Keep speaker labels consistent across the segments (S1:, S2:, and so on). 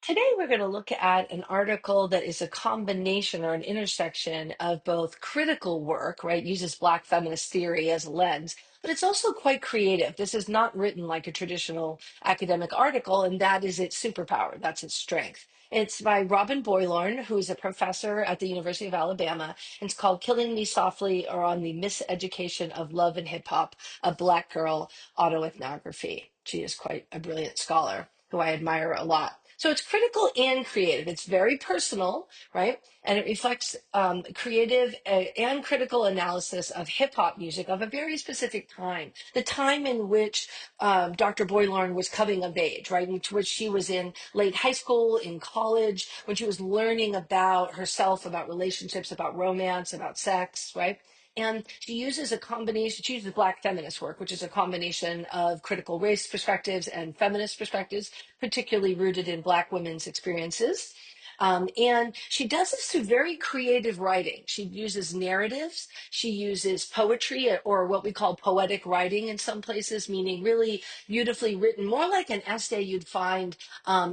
S1: Today, we're going to look at an article that is a combination or an intersection of both critical work, right? Uses Black feminist theory as a lens, but it's also quite creative. This is not written like a traditional academic article, and that is its superpower. That's its strength. It's by Robin Boylorn, who is a professor at the University of Alabama, and it's called Killing Me Softly or on the Miseducation of Love and Hip Hop, a Blackgirl autoethnography. She is quite a brilliant scholar who I admire a lot. So it's critical and creative. It's very personal, right? And it reflects creative and critical analysis of hip hop music of a very specific time, the time in which Dr. Boylorn was coming of age, right? Into which she was in late high school, in college, when she was learning about herself, about relationships, about romance, about sex, right? And she uses a combination, she uses Black feminist work, which is a combination of critical race perspectives and feminist perspectives, particularly rooted in Black women's experiences. And she does this through very creative writing. She uses narratives, she uses poetry or what we call poetic writing in some places, meaning really beautifully written, more like an essay you'd find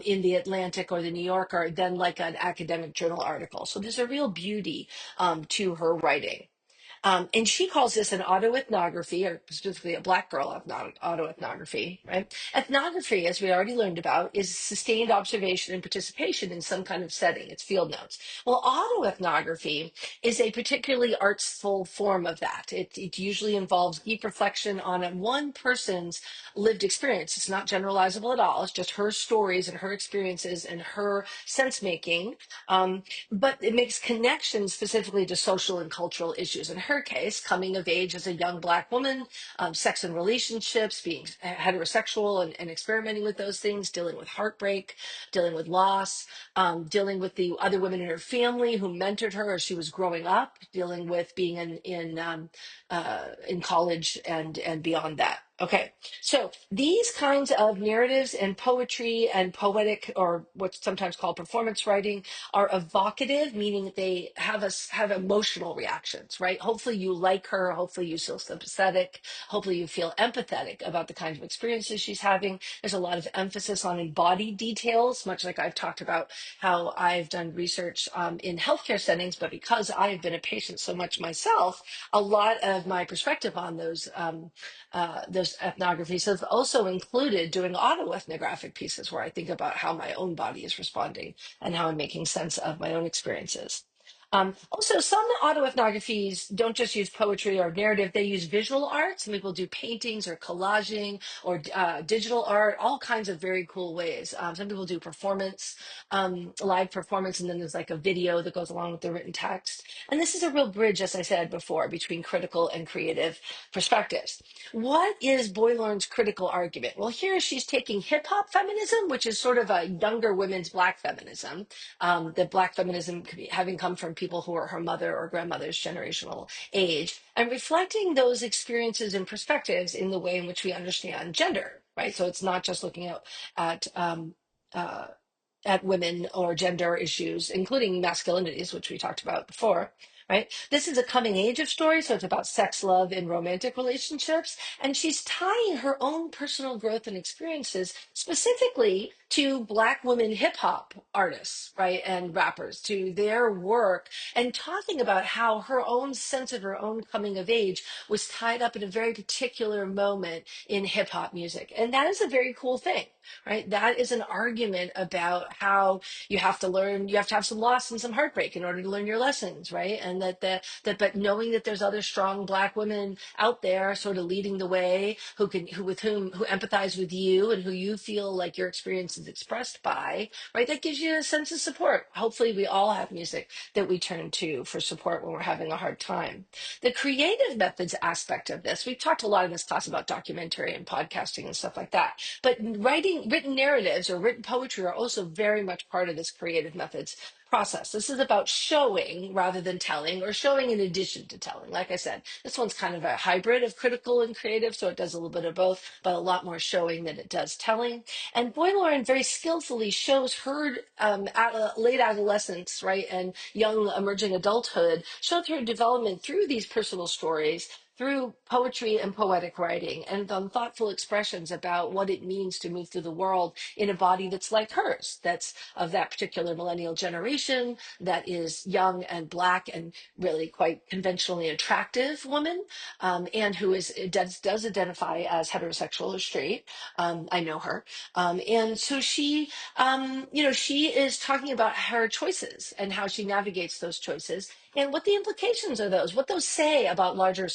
S1: in the Atlantic or the New Yorker than like an academic journal article. So there's a real beauty to her writing. And she calls this an autoethnography, or specifically a Black girl autoethnography, right? Ethnography, as we already learned about, is sustained observation and participation in some kind of setting. It's field notes. Well, autoethnography is a particularly artful form of that. It usually involves deep reflection on one person's lived experience. It's not generalizable at all. It's just her stories and her experiences and her sense making. But it makes connections specifically to social and cultural issues. In her case, coming of age as a young Black woman, sex and relationships, being heterosexual and experimenting with those things, dealing with heartbreak, dealing with loss, dealing with the other women in her family who mentored her as she was growing up, dealing with being in college and beyond that. Okay, so these kinds of narratives and poetry and poetic, or what's sometimes called performance writing, are evocative, meaning they have emotional reactions, right? Hopefully you like her, hopefully you feel sympathetic, hopefully you feel empathetic about the kinds of experiences she's having. There's a lot of emphasis on embodied details, much like I've talked about how I've done research in healthcare settings, but because I've been a patient so much myself, a lot of my perspective on those ethnographies have also included doing autoethnographic pieces where I think about how my own body is responding and how I'm making sense of my own experiences. Also, some autoethnographies don't just use poetry or narrative, they use visual art. Some people do paintings or collaging or digital art, all kinds of very cool ways. Some people do performance, live performance, and then there's like a video that goes along with the written text. And this is a real bridge, as I said before, between critical and creative perspectives. What is Boylorn's critical argument? Well, here she's taking hip hop feminism, which is sort of a younger women's Black feminism, the Black feminism having come from people who are her mother or grandmother's generational age, and reflecting those experiences and perspectives in the way in which we understand gender, right? So it's not just looking at uh, at women or gender issues, including masculinities, which we talked about before, right? This is a coming age of story, so it's about sex, love, and romantic relationships. And she's tying her own personal growth and experiences specifically to Black women hip hop artists, right, and rappers, to their work, and talking about how her own sense of her own coming of age was tied up in a very particular moment in hip hop music. And that is a very cool thing, right? That is an argument about how you have to learn, you have to have some loss and some heartbreak in order to learn your lessons, right? And but knowing that there's other strong Black women out there sort of leading the way who empathize with you and who you feel like your experience is expressed by, right? That gives you a sense of support. Hopefully we all have music that we turn to for support when we're having a hard time. The creative methods aspect of this, we've talked a lot in this class about documentary and podcasting and stuff like that, but written narratives or written poetry are also very much part of this creative methods process. This is about showing rather than telling, or showing in addition to telling. Like I said, this one's kind of a hybrid of critical and creative, so it does a little bit of both, but a lot more showing than it does telling. And Boylorn very skillfully shows her late adolescence, right, and young emerging adulthood, showed her development through these personal stories, through poetry and poetic writing and thoughtful expressions about what it means to move through the world in a body that's like hers, that's of that particular millennial generation, that is young and Black and really quite conventionally attractive woman, and who does identify as heterosexual or straight. I know her. And so she is talking about her choices and how she navigates those choices and what the implications are those, what those say about larger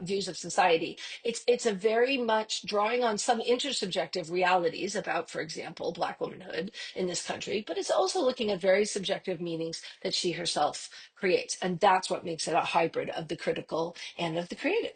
S1: views of society. It's a very much drawing on some intersubjective realities about, for example, Black womanhood in this country, but it's also looking at very subjective meanings that she herself creates. And that's what makes it a hybrid of the critical and of the creative.